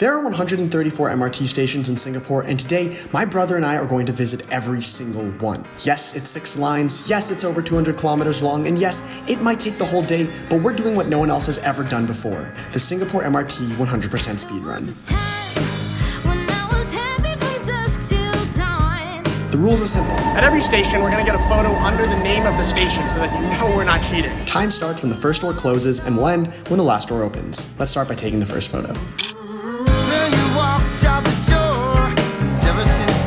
There are 134 MRT stations in Singapore, and today, my brother and I are going to visit every single one. Yes, it's 6 lines, yes, it's over 200 kilometers long, and yes, it might take the whole day, but we're doing what no one else has ever done before. The Singapore MRT 100% speed run. The rules are simple. At every station, we're going to get a photo under the name of the station so that you know we're not cheating. Time starts when the first door closes and will end when the last door opens. Let's start by taking the first photo.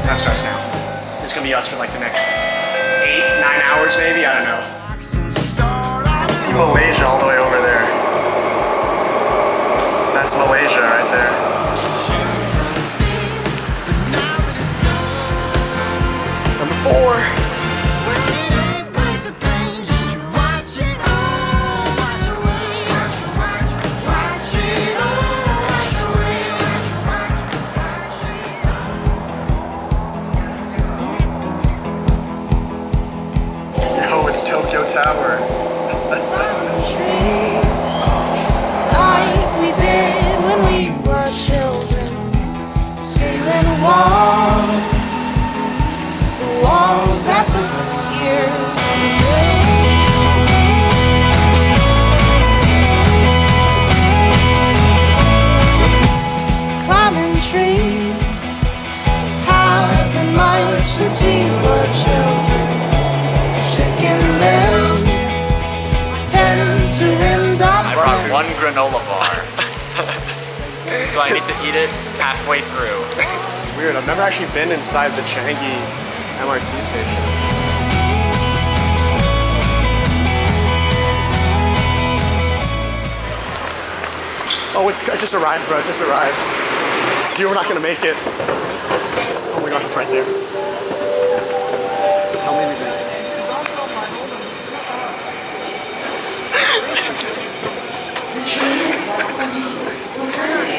Time starts now. It's going to be us for like the next 8-9 hours maybe, I don't know. You can see Malaysia all the way over there. That's Malaysia right there. Number 4. It's Tokyo Tower. Trees, like we did when we were children, scaling walls, the walls that took us years to build. Climbing trees, haven't much since we were children. Shaking limbs tend to end up. I brought one granola bar, so I need to eat it halfway through. It's weird, I've never actually been inside the Changi MRT station. Oh, I just arrived, bro, just arrived. You were not gonna make it. Oh my gosh, it's right there. How many minutes?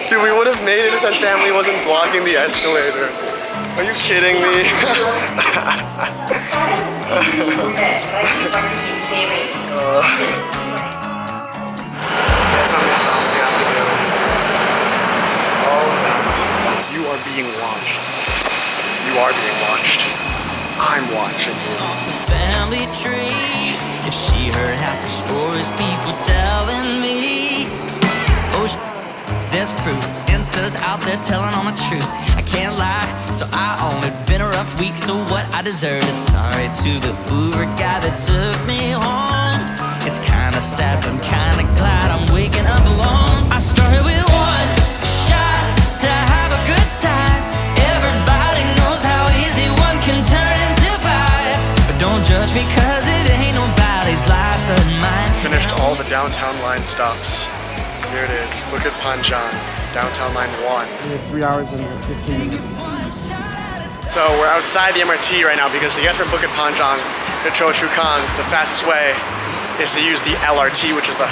Dude, we would have made it if that family wasn't blocking the escalator. Are you kidding me? That's something else we have to do. All of that. You are being watched. You are being watched. I'm watching you. Off the family tree. If she heard half the stories people telling me. Oh, there's proof. Insta's out there telling all my truth. I can't lie, so I own it. Been a rough week, so what I deserved it. Sorry to the Uber guy that took me home. It's kinda sad, but I'm kinda glad I'm waking up alone. I started with one shot to have a good time. Everybody knows how easy one can turn into 5. But don't judge me, cause it ain't nobody's life but mine. Finished all the downtown line stops. Here it is, Bukit Panjang, downtown line 1. 3 hours and 15 minutes. So we're outside the MRT right now because to get from Bukit Panjang to Choa Chu Kang, the fastest way is to use the LRT, which is the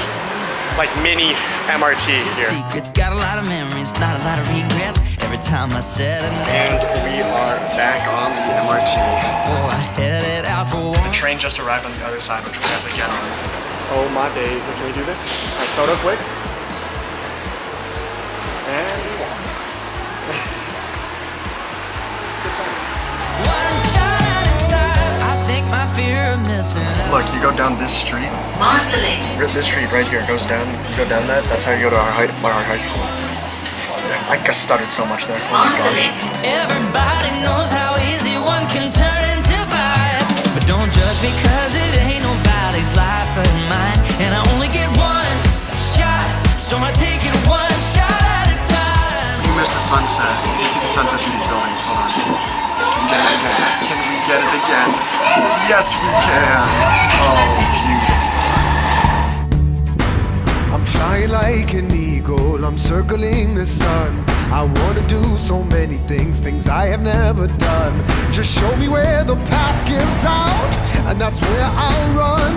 like mini MRT here. Secrets, got a lot of memories, not a lot of regrets. Every time I said a name. And we are back on the MRT. Before I headed out for The train just arrived on the other side, which we have to get on. Oh my days, can we do this? Alright, photo quick. And we walk. Good time. one shot at a time. I think my fear of missing out. Look, you go down this street. This street right here goes down. You go down that. That's how you go to our high school. I got started so much there. Oh my gosh. Everybody knows how easy one can turn into 5. But don't judge me, cause it ain't nobody's life but mine. And I only get one shot, so I take it one shot at a time. You missed the sunset. You can see the sunset through these buildings. Hold on. Can we get it again? Can we get it again? Yes, we can. Oh, beautiful. I'm flying like an eagle, I'm circling the sun. I wanna do so many things, things I have never done. Just show me where the path gives out, and that's where I'll run.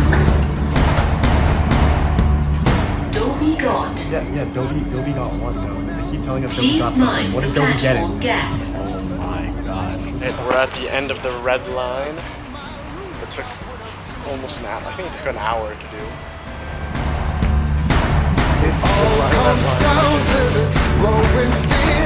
Dolby got. Yeah, Dolby got 1 though. They keep telling us Dolby Please got something. mind What is the Dolby getting? platform gap. Oh my god. And we're at the end of the red line. It took almost an hour. I think it took an hour to do. It all comes down to this growing fear.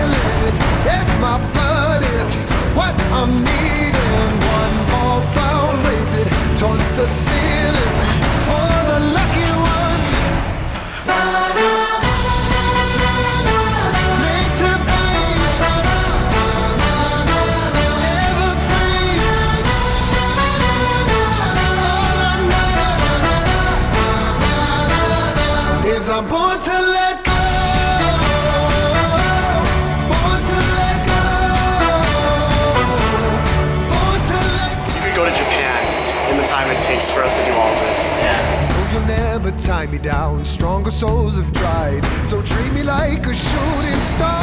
stronger souls have tried. So treat me like a shooting star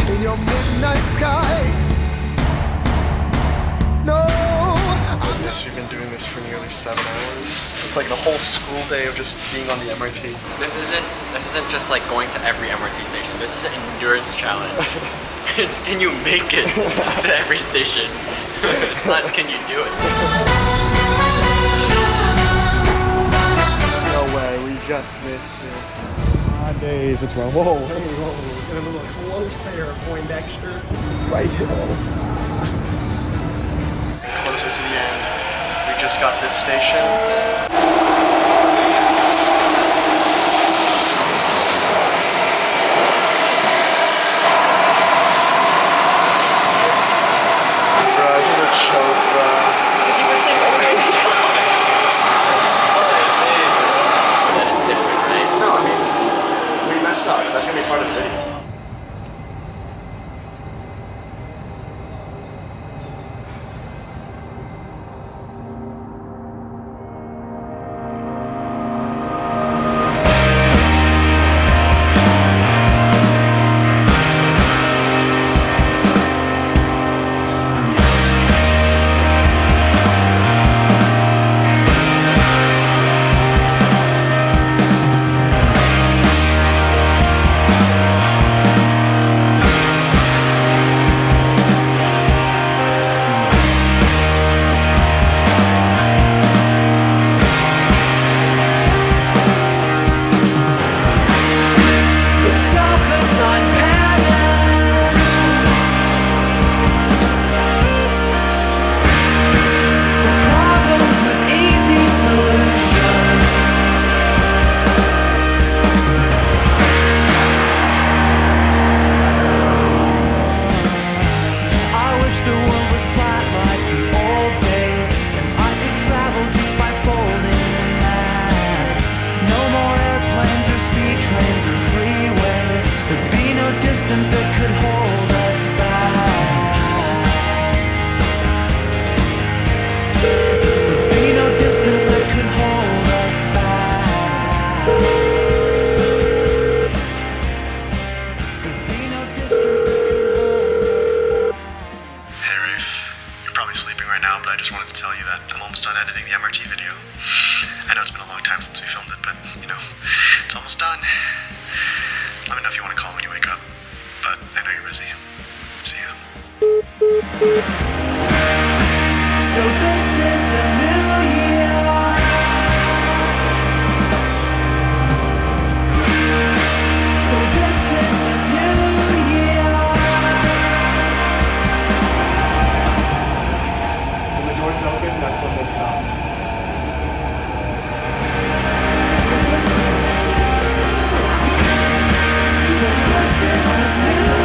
in your midnight sky. No. Yes, we've been doing this for nearly 7 hours. It's like the whole school day of just being on the MRT. This isn't just like going to every MRT station. This is an endurance challenge. It's can you make it to every station? It's not can you do it. No way, we just missed it. Days as well. Whoa, hey, whoa. Get a little close there, Poindexter. Right here. Closer to the end. We just got this station. Bro, this is a choke, bro. Since you were saying already. Then it's different, right? No, I mean, we messed up. That's gonna be part of the video. That could hold us back. There'd be no distance that could hold us back. There'd be no distance that could hold us back. Hey Rafe, you're probably sleeping right now, but I just wanted to tell you that I'm almost done editing the MRT video. I know it's been a long time since we filmed it, but you know, it's almost done. Let me know if you want to call when you wake up. But I know you're busy. See ya. So this is the new year. So this is the new year. When the doors open, that's when this stops. So this is the new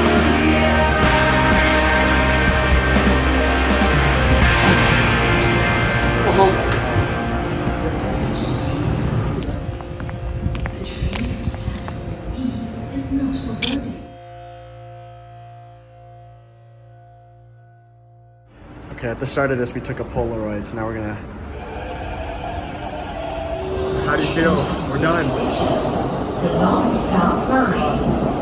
year. Okay, at the start of this, we took a Polaroid, so now we're gonna... How do you feel? We're done. The North South Line